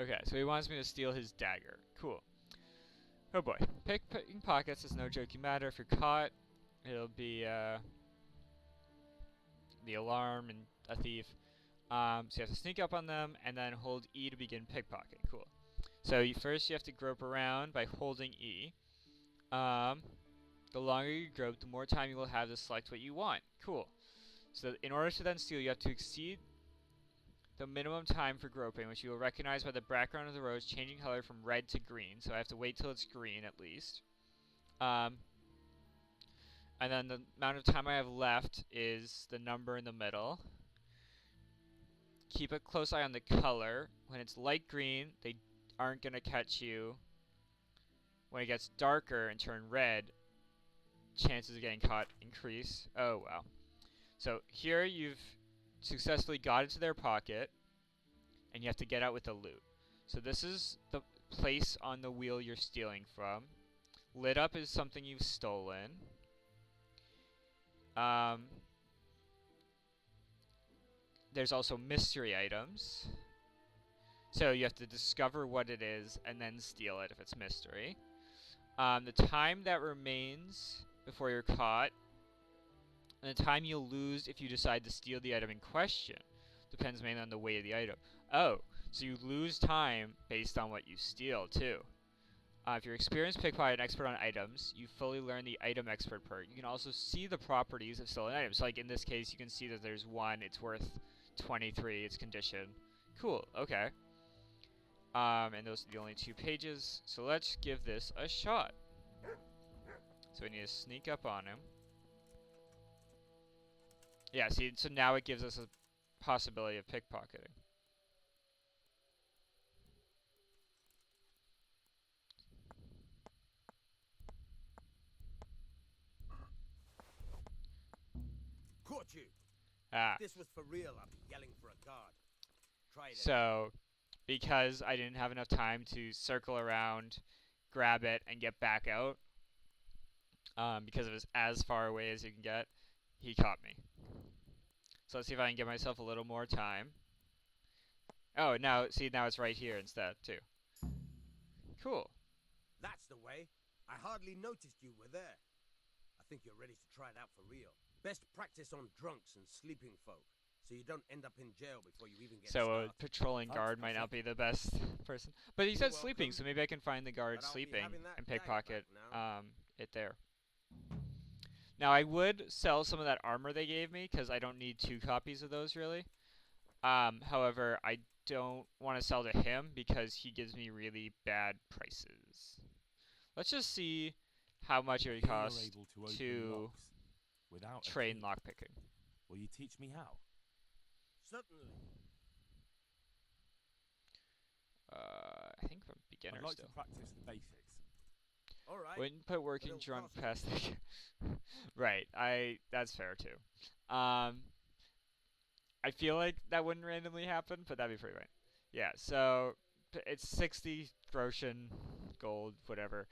Okay, so he wants me to steal his dagger. Cool. Oh boy. Picking pockets is no joking matter. If you're caught, it'll be the alarm and a thief. So you have to sneak up on them and then hold E to begin pickpocketing. Cool. So first you have to grope around by holding E. The longer you grope, the more time you will have to select what you want. Cool. So in order to then steal, you have to exceed the minimum time for groping, which you will recognize by the background of the rose changing color from red to green. So I have to wait till it's green at least. And then the amount of time I have left is the number in the middle. Keep a close eye on the color. When it's light green, they aren't going to catch you. When it gets darker and turn red, chances of getting caught increase. Oh, wow. So here you've successfully got into their pocket, and you have to get out with the loot. So this is the place on the wheel you're stealing from. Lit up is something you've stolen. There's also mystery items. So you have to discover what it is and then steal it if it's mystery. The time that remains before you're caught, and the time you'll lose if you decide to steal the item in question, depends mainly on the weight of the item. Oh, so you lose time based on what you steal too. If you're experienced pickpocket and expert on items, you fully learn the item expert perk. You can also see the properties of stolen items. Like in this case, you can see that there's one, it's worth 23, it's condition. Cool, okay. And those are the only 2 pages. So let's give this a shot. So we need to sneak up on him. Yeah, see, so now it gives us a possibility of pickpocketing. Caught you. Ah. This was for real. I'm yelling for a guard. Try it. So, because I didn't have enough time to circle around, grab it, and get back out, because it was as far away as you can get, he caught me. So let's see if I can give myself a little more time. Oh, now, see, now it's right here instead, too. Cool. That's the way. I hardly noticed you were there. I think you're ready to try it out for real. Best practice on drunks and sleeping folk, so you don't end up in jail before you even get So started. a patrolling guard might not be the best person. But he said sleeping, so maybe I can find the guard sleeping and pickpocket it there. Now I would sell some of that armor they gave me, because I don't need 2 copies of those really. However, I don't want to sell to him because he gives me really bad prices. Let's just see how much it would cost to train lockpicking. Will you teach me how? Certainly. I think from beginner I'd like still. to practice the basics. All right. Wouldn't put working drunk past the right. That's fair too. I feel like that wouldn't randomly happen, but that'd be pretty right. Yeah, so it's 60 groschen gold, whatever.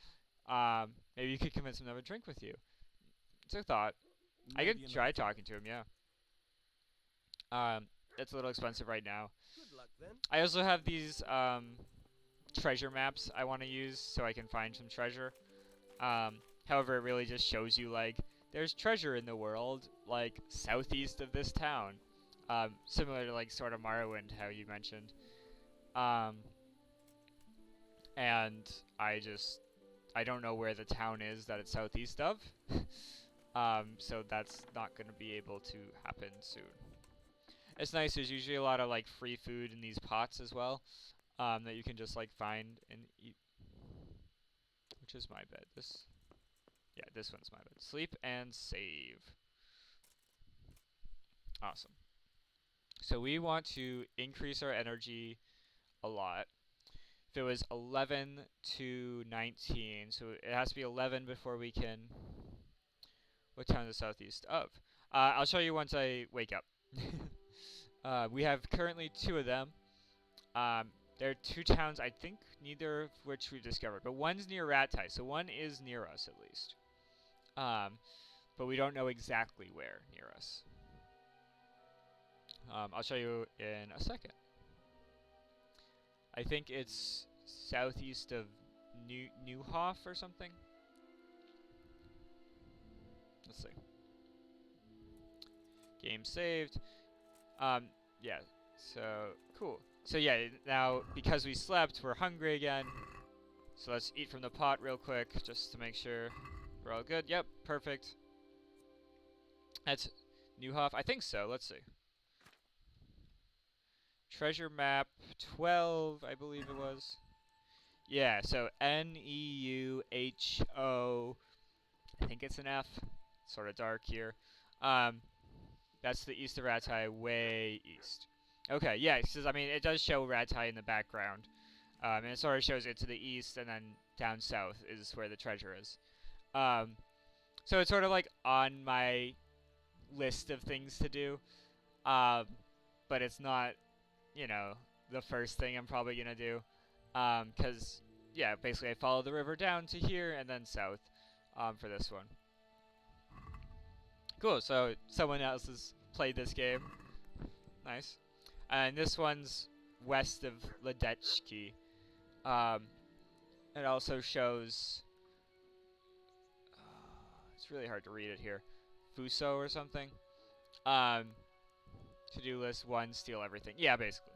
Maybe you could convince him to have a drink with you. It's a thought. I could try talking to him, yeah. It's a little expensive right now. Good luck then. I also have these treasure maps I want to use so I can find some treasure. However, it really just shows you like there's treasure in the world, like southeast of this town. Similar to like sort of Morrowind, how you mentioned. And I don't know where the town is that it's southeast of. So that's not going to be able to happen soon. It's nice, there's usually a lot of like free food in these pots as well, that you can just like find and eat. Which is my bed? Yeah, this one's my bed. Sleep and save. Awesome. So we want to increase our energy a lot. If it was 11 to 19, so it has to be 11 before we can... What town is the southeast of? I'll show you once I wake up. We have currently 2 of them. There are 2 towns, I think, neither of which we've discovered. But one's near Ratai, so one is near us at least. But we don't know exactly where near us. I'll show you in a second. I think it's southeast of Newhoff or something. Let's see. Game saved. Um, yeah. So cool. So yeah, now because we slept, we're hungry again. So let's eat from the pot real quick, just to make sure we're all good. Yep, perfect. That's Newhoff. I think so. Let's see. Treasure map 12, I believe it was. Yeah, so Neuho. I think it's an F. Sort of dark here. Um, that's the east of Ratai, way east. Okay, yeah, because I mean, it does show Ratai in the background. And it sort of shows it to the east, and then down south is where the treasure is. So it's sort of like on my list of things to do. Um, but it's not, you know, the first thing I'm probably gonna do. Because yeah, basically I follow the river down to here and then south. For this one. Cool. So someone else has played this game. Nice. And this one's west of Ledechki. Um, it also shows. It's really hard to read it here. Fuso or something. Um, to-do list 1, steal everything. Yeah, basically.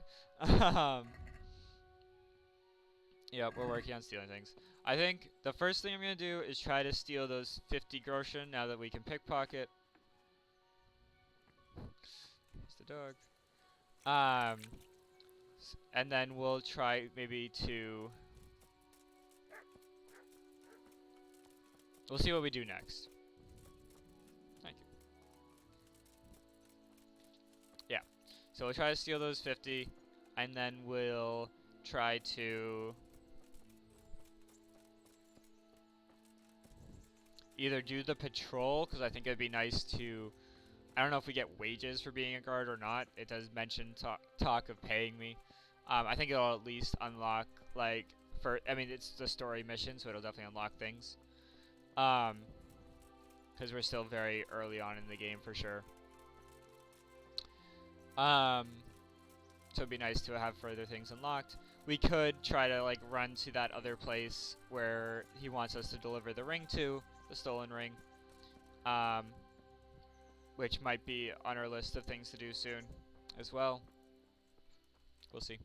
Yep, we're working on stealing things. I think the first thing I'm going to do is try to steal those 50 groschen now that we can pickpocket. There's the dog. And then we'll try maybe to... We'll see what we do next. Thank you. Yeah. So we'll try to steal those 50, and then we'll try to... either do the patrol, because I think it'd be nice to... I don't know if we get wages for being a guard or not. It does mention talk of paying me. I think it'll at least unlock, like, I mean, it's the story mission, so it'll definitely unlock things. Because we're still very early on in the game for sure. So it'd be nice to have further things unlocked. We could try to, like, run to that other place where he wants us to deliver the ring to, the stolen ring. Which might be on our list of things to do soon as well. We'll see.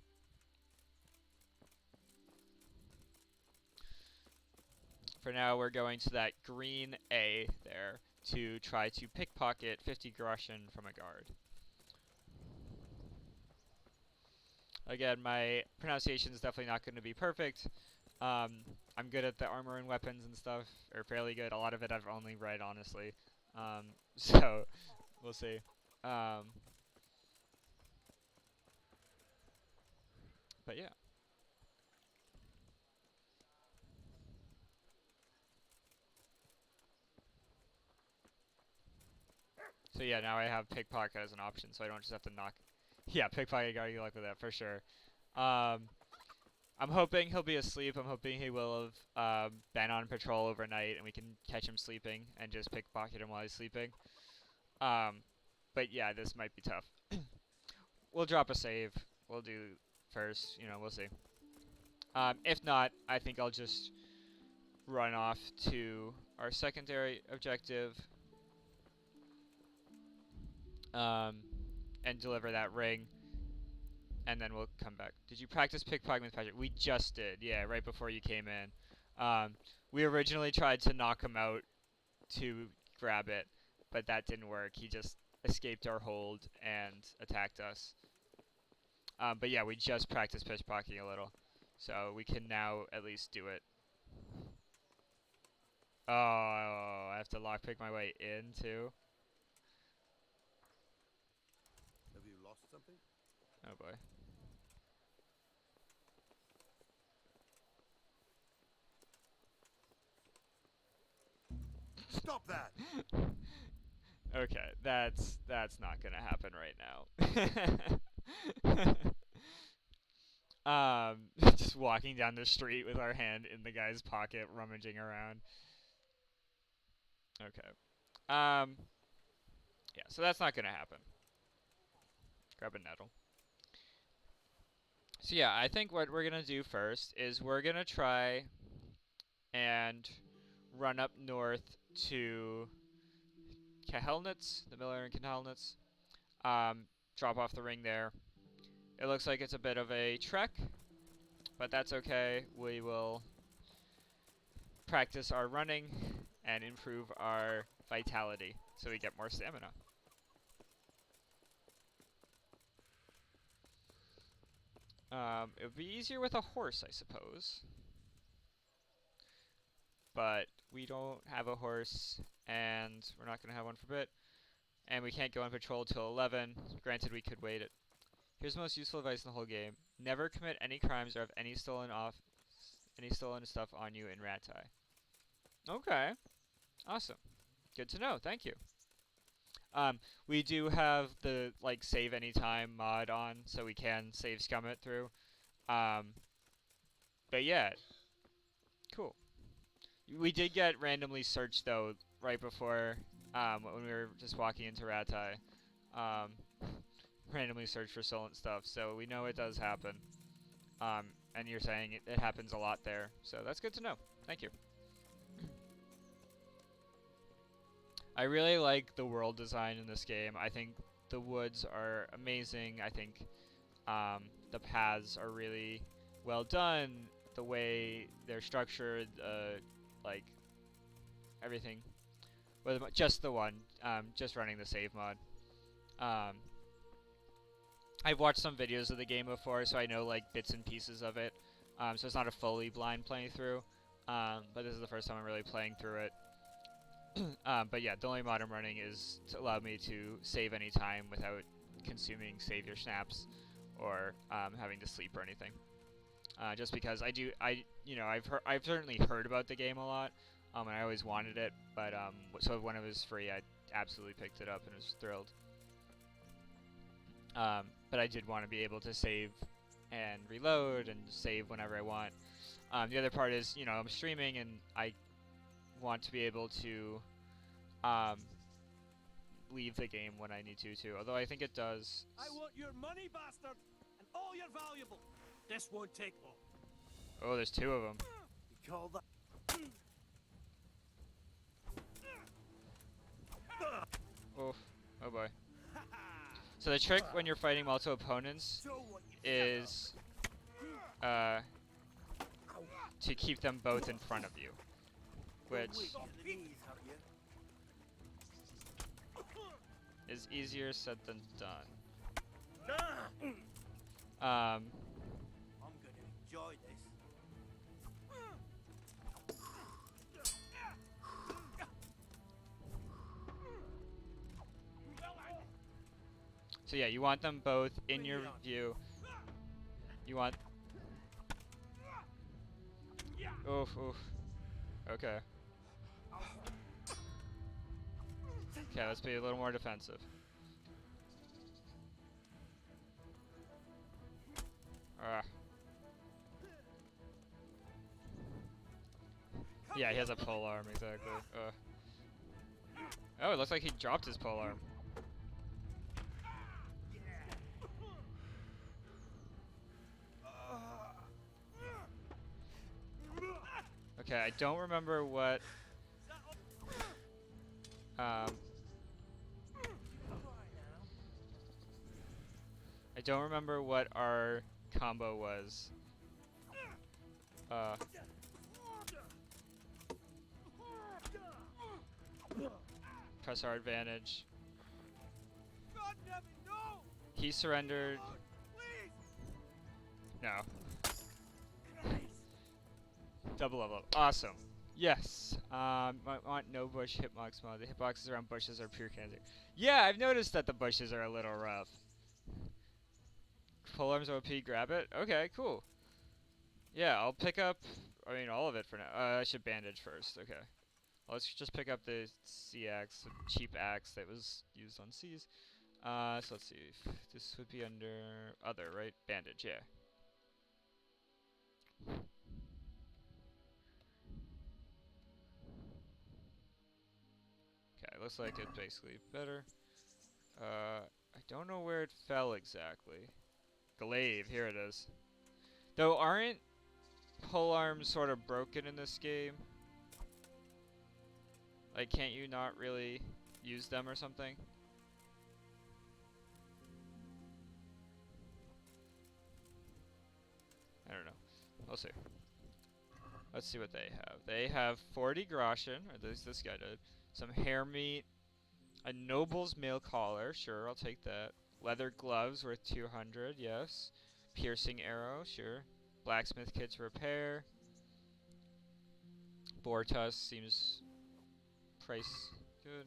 For now, we're going to that green A there to try to pickpocket 50 groschen from a guard. Again, my pronunciation is definitely not going to be perfect. I'm good at the armor and weapons and stuff, or fairly good. A lot of it I've only read, honestly. So, we'll see. But yeah. So yeah, now I have pickpocket as an option, so I don't just have to knock. Yeah, pickpocket, gotta get luck with that for sure. I'm hoping he'll be asleep. I'm hoping he will have been on patrol overnight, and we can catch him sleeping and just pickpocket him while he's sleeping. But yeah, this might be tough. We'll drop a save. We'll do first. You know, we'll see. If not, I think I'll just run off to our secondary objective. And deliver that ring, and then we'll come back. Did you practice pickpocketing with Patrick? We just did, yeah, right before you came in. We originally tried to knock him out to grab it, but that didn't work. He just escaped our hold and attacked us. But yeah, we just practiced pickpocketing a little, so we can now at least do it. Oh, I have to lockpick my way in too. Have you lost something? Oh boy. Stop that! Okay, that's not gonna happen right now. Just walking down the street with our hand in the guy's pocket, rummaging around. Okay. Yeah, so that's not gonna happen. Grab a nettle. So yeah, I think what we're gonna do first is we're gonna try and run up north to Kahelnitz, the Miller and Kahelnitz. Um, drop off the ring there. It looks like it's a bit of a trek, but that's okay. We will practice our running and improve our vitality so we get more stamina. It would be easier with a horse, I suppose. But we don't have a horse, and we're not going to have one for a bit. And we can't go on patrol till 11. Granted, we could wait it. Here's the most useful advice in the whole game. Never commit any crimes or have any stolen stuff on you in Ratai. Okay. Awesome. Good to know. Thank you. We do have the like save anytime mod on, so we can save scum it through. Um, but yeah, cool. We did get randomly searched though right before when we were just walking into Ratai. Um, randomly searched for stolen stuff, so we know it does happen. And you're saying it happens a lot there, so that's good to know. Thank you. I really like the world design in this game. I think the woods are amazing. I think the paths are really well done. The way they're structured, like everything. Well, just the one, just running the save mod. I've watched some videos of the game before, so I know like bits and pieces of it. So it's not a fully blind playthrough. But this is the first time I'm really playing through it. But yeah, the only mod I'm running is to allow me to save any time without consuming savior snaps or having to sleep or anything. Just because I've certainly heard about the game a lot, and I always wanted it. But so when it was free, I absolutely picked it up and was thrilled. But I did want to be able to save and reload and save whenever I want. The other part is, I'm streaming and I want to be able to leave the game when I need to too. Although I think it does. I want your money, bastard, and all your valuable. This won't take long. Oh, there's two of them. You call that? Oof. Oh boy. So the trick when you're fighting multiple opponents is to keep them both in front of you, which is easier said than done. I'm gonna enjoy this. So yeah, you want them both in your view. You want. Oof, oof. Okay. Okay, let's be a little more defensive. Ah. Yeah, he has a pole arm, exactly. Oh, it looks like he dropped his pole arm. Okay, I don't remember what I don't remember what our combo was. Press our advantage. He surrendered. No. Double level up. Awesome. Yes. I want no bush hitbox mod. The hitboxes around bushes are pure cancer. Yeah, I've noticed that the bushes are a little rough. Polearms OP, grab it? Okay, cool. Yeah, I'll pick up, all of it for now. I should bandage first, okay. Let's just pick up the C axe, the cheap axe that was used on C's. So let's see. This would be under other, right? Bandage, yeah. Okay, looks like it's basically better. I don't know where it fell exactly. Glaive, here it is. Though aren't pole arms sort of broken in this game? Like, can't you not really use them or something? I don't know. We'll see. Let's see what they have. They have 40 groschen, or at least this guy did. Some hair meat. A noble's mail collar. Sure, I'll take that. Leather gloves worth 200, yes. Piercing arrow, sure. Blacksmith kit to repair. Boar tusk seems price good.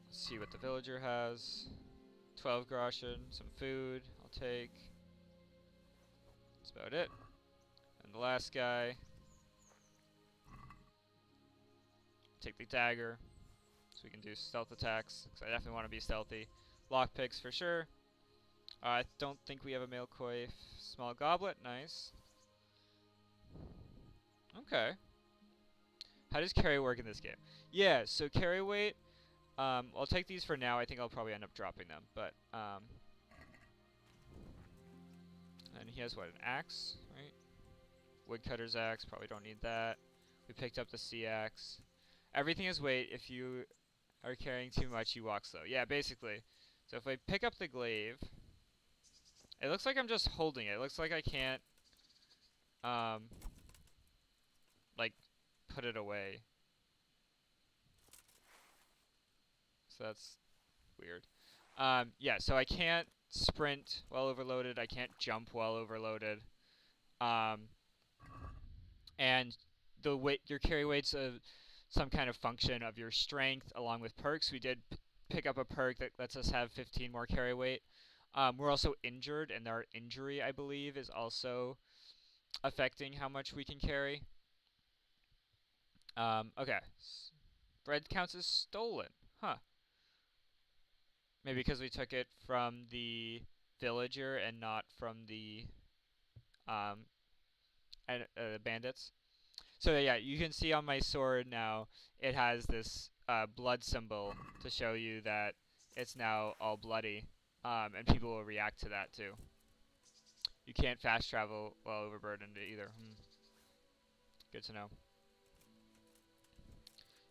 Let's see what the villager has. 12 groschen, some food, I'll take. That's about it. And the last guy. Take the dagger, so we can do stealth attacks, because I definitely want to be stealthy. Lockpicks for sure. I don't think we have a mail coif. Small goblet, nice. Okay. How does carry work in this game? Yeah, so carry weight, I'll take these for now. I think I'll probably end up dropping them, but, and he has what, an axe, right? Woodcutter's axe, probably don't need that. We picked up the sea axe. Everything is weight. If you are carrying too much, you walk slow. Yeah, basically. So if I pick up the glaive, it looks like I'm just holding it. It looks like I can't, like, put it away. So that's weird. Yeah, so I can't sprint while overloaded. I can't jump while overloaded. And the weight, your carry weight's some kind of function of your strength along with perks. We did pick up a perk that lets us have 15 more carry weight. We're also injured, and our injury, I believe, is also affecting how much we can carry. Okay. Bread counts as stolen. Huh. Maybe because we took it from the villager and not from the bandits. So yeah, you can see on my sword now, it has this blood symbol to show you that it's now all bloody, and people will react to that too. You can't fast travel while overburdened either. Good to know.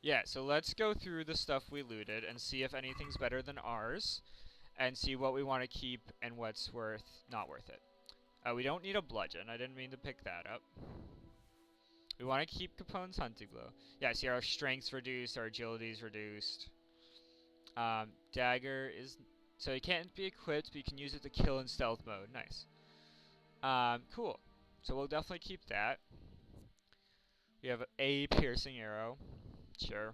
Yeah, so let's go through the stuff we looted and see if anything's better than ours, and see what we want to keep and what's not worth it. We don't need a bludgeon. I didn't mean to pick that up. We want to keep Capone's hunting blow. Yeah, see, our strength's reduced, our agility's reduced. Dagger is... So it can't be equipped, but you can use it to kill in stealth mode. Nice. Cool. So we'll definitely keep that. We have a piercing arrow. Sure.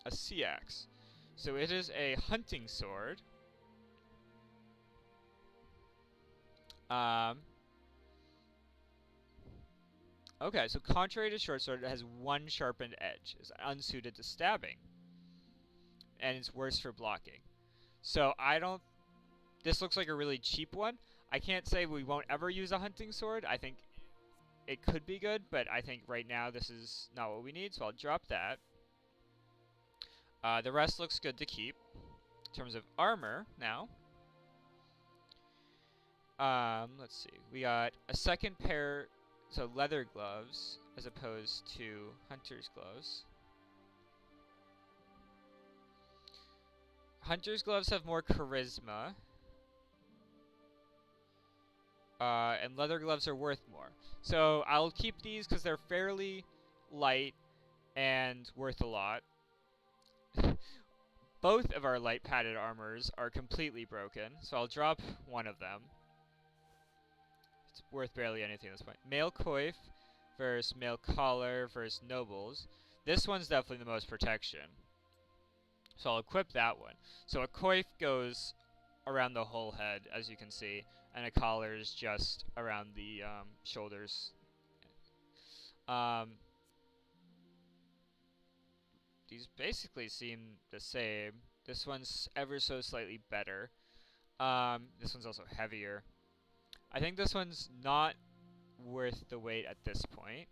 A sea axe. So it is a hunting sword. Okay, so contrary to short sword, it has one sharpened edge. It's unsuited to stabbing. And it's worse for blocking. So this looks like a really cheap one. I can't say we won't ever use a hunting sword. I think it could be good, but I think right now this is not what we need, so I'll drop that. The rest looks good to keep. In terms of armor, now. Let's see. We got a second pair, so leather gloves, as opposed to hunter's gloves. Hunter's gloves have more charisma. And leather gloves are worth more. So I'll keep these because they're fairly light and worth a lot. Both of our light padded armors are completely broken, so I'll drop one of them. It's worth barely anything at this point. Mail coif versus mail collar versus nobles. This one's definitely the most protection. So I'll equip that one. So a coif goes around the whole head, as you can see, and a collar is just around the shoulders. These basically seem the same. This one's ever so slightly better. This one's also heavier. I think this one's not worth the weight at this point.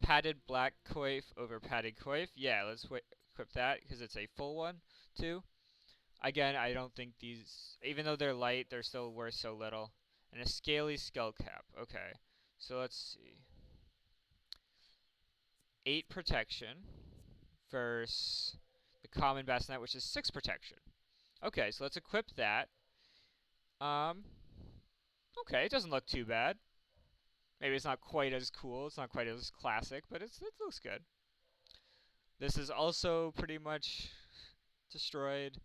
Padded black coif over padded coif. Yeah, let's equip that because it's a full one too. Again, I don't think these, even though they're light, they're still worth so little. And a scaly skull cap. Okay, so let's see. 8 protection versus the common bassinet, which is 6 protection. Okay, so let's equip that. Um, okay, it doesn't look too bad. Maybe it's not quite as cool, it's not quite as classic, but it looks good. This is also pretty much destroyed.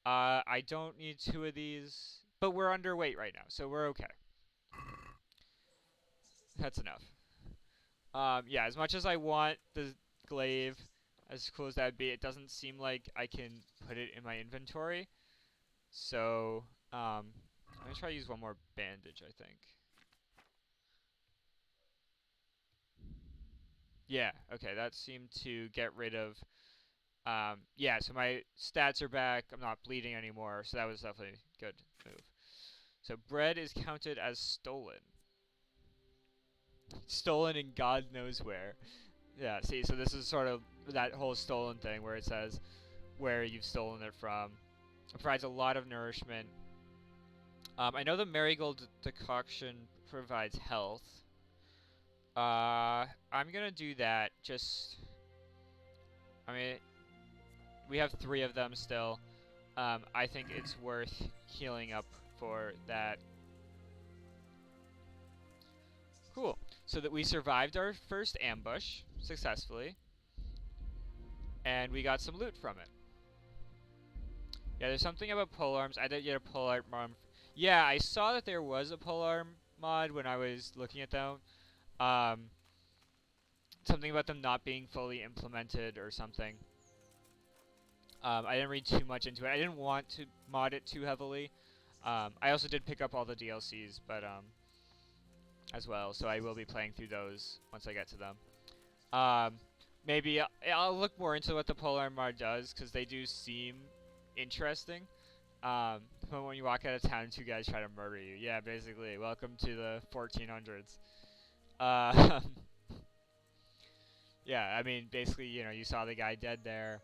I don't need 2 of these, but we're underweight right now, so we're okay. That's enough. Yeah, as much as I want the glaive, as cool as that would be, it doesn't seem like I can put it in my inventory. So, I'm gonna try to use one more bandage, I think. Yeah, okay, that seemed to get rid of, yeah, so my stats are back, I'm not bleeding anymore, so that was definitely a good move. So bread is counted as stolen. Stolen in God knows where. Yeah, see, so this is sort of that whole stolen thing where it says where you've stolen it from. It provides a lot of nourishment. I know the marigold decoction provides health. I'm gonna do that. Just, I mean, we have 3 of them still. I think it's worth healing up for that. Cool. So that we survived our first ambush successfully, and we got some loot from it. Yeah, there's something about polearms. I did get a polearm mod. Yeah, I saw that there was a polearm mod when I was looking at them. Um, something about them not being fully implemented or something. I didn't read too much into it. I didn't want to mod it too heavily. I also did pick up all the DLCs, but as well, so I will be playing through those once I get to them. Maybe I'll look more into what the polearm mod does, because they do seem interesting. But when you walk out of town, 2 guys try to murder you. Yeah, basically, welcome to the 1400s. Yeah, I mean, basically, you know, you saw the guy dead there.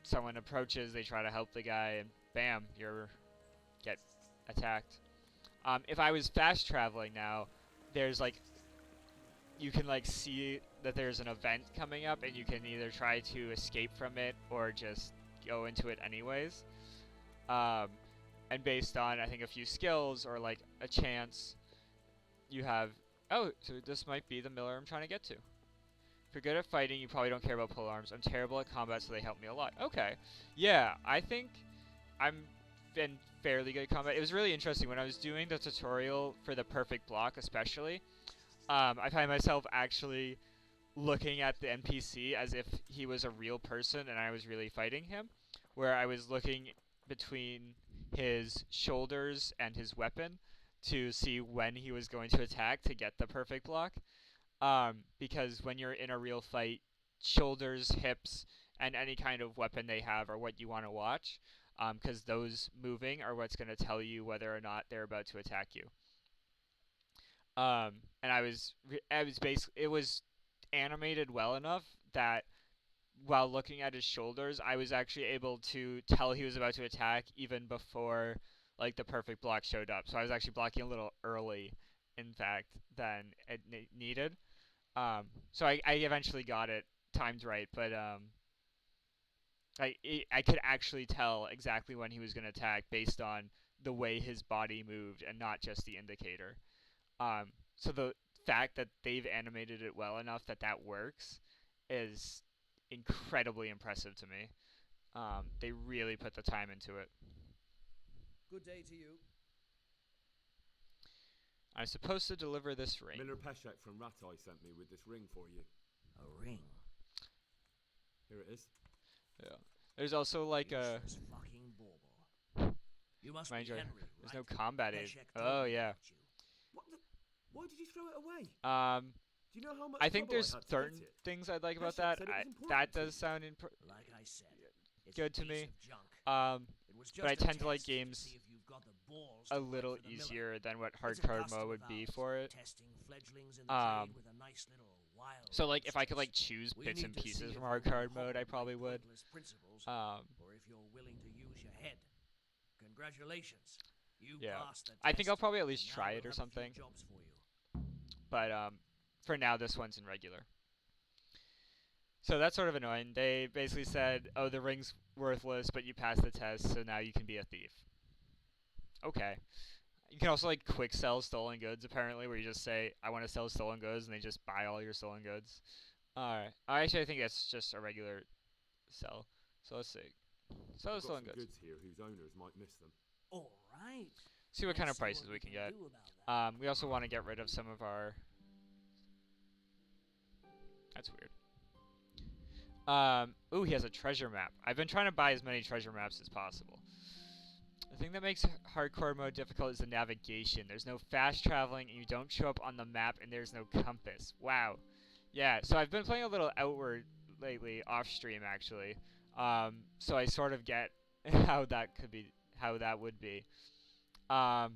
Someone approaches, they try to help the guy, and bam, you're get attacked. If I was fast traveling now, there's like, you can like see that there's an event coming up, and you can either try to escape from it or just go into it anyways. And based on, I think, a few skills or like a chance, you have, oh, so this might be the miller I'm trying to get to. If you're good at fighting, you probably don't care about polearms. I'm terrible at combat, so they help me a lot. Okay. Yeah, I think I'm been fairly good at combat. It was really interesting when I was doing the tutorial for the perfect block, especially. I find myself actually looking at the NPC as if he was a real person and I was really fighting him, where I was looking between his shoulders and his weapon to see when he was going to attack to get the perfect block. Because when you're in a real fight, shoulders, hips, and any kind of weapon they have are what you want to watch, because those moving are what's going to tell you whether or not they're about to attack you. And I was basically, it was animated well enough that while looking at his shoulders, I was actually able to tell he was about to attack even before like the perfect block showed up. So I was actually blocking a little early, in fact, than it needed. So I eventually got it timed right, but I could actually tell exactly when he was going to attack based on the way his body moved and not just the indicator. So the fact that they've animated it well enough that that works is incredibly impressive to me. They really put the time into it. Good day to you. I'm supposed to deliver this ring. Miller Peshek from Ratai sent me with this ring for you. A ring? Here it is. Yeah. There's also like a. Useless fucking bauble. You must be Henry, There's right? no combat aid. Peshek told Oh me yeah. about you. What the? Why did you throw it away? Do you know how much I think trouble there's had to certain get it? things I'd like about Peshek that. said it was important That to does you. sound Like I said, it's good a to piece me. of junk. It was but I just a tend to like test games see if you've got the balls a to work little for the miller. easier than what It's a hardcore custom mode of would be ours, for it. testing fledglings in the Um, trade with a nice little wild So like if I could monsters. like choose We bits need and to see pieces if from you're hardcore hot mode, I like probably would. pointless principles, Um, or if you're willing to use your head Congratulations. You Yeah. passed the test. I think I'll probably at and least now try we'll it or have a few something. jobs for you. But for now, this one's in regular. So that's sort of annoying. They basically said, "Oh, the ring's worthless, but you passed the test, so now you can be a thief." Okay. You can also like quick sell stolen goods apparently, where you just say, "I want to sell stolen goods," and they just buy all your stolen goods. All right. Actually, I think that's just a regular sell. So let's see. Sell the I've got stolen some goods. goods here whose owners might miss them. All right. See what kind of Let's see prices what we can get. do about that. We also want to get rid of some of our. That's weird. Ooh, he has a treasure map. I've been trying to buy as many treasure maps as possible. The thing that makes hardcore mode difficult is the navigation. There's no fast traveling, and you don't show up on the map, and there's no compass. Wow. Yeah, so I've been playing a little Outward lately, off stream actually. So I sort of get how that could be, how that would be. Wow,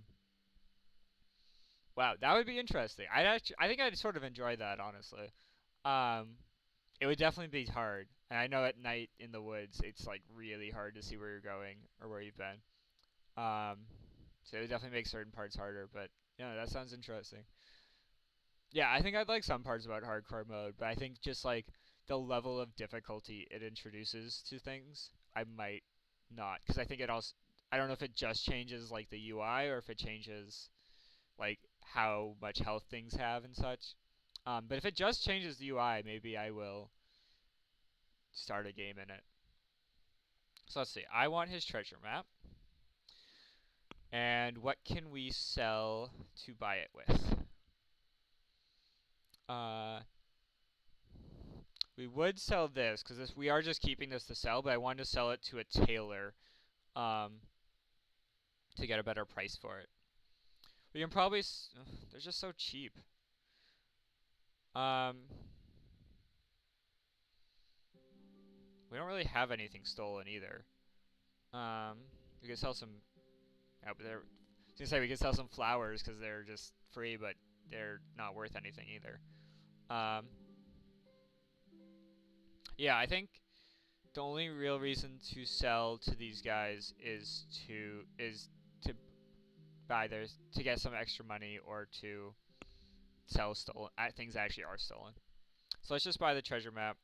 that would be interesting. I think I'd sort of enjoy that honestly. Um, it would definitely be hard, and I know at night in the woods it's like really hard to see where you're going or where you've been. So it would definitely make certain parts harder, but yeah, that sounds interesting. Yeah, I think I'd like some parts about hardcore mode, but I think just like the level of difficulty it introduces to things, I might not, because I think it also, I don't know if it just changes like the UI or if it changes like how much health things have and such. But if it just changes the UI, maybe I will start a game in it. So let's see. I want his treasure map. And what can we sell to buy it with? We would sell this because we are just keeping this to sell, but I wanted to sell it to a tailor, um, to get a better price for it. We can probably they're just so cheap. Um, we don't really have anything stolen either. We could sell some. Yeah, but they're. I was gonna say we could sell some flowers because they're just free, but they're not worth anything either. Um, yeah, I think the only real reason to sell to these guys is to buy theirs to get some extra money or to sell stolen things that actually are stolen. So let's just buy the treasure map.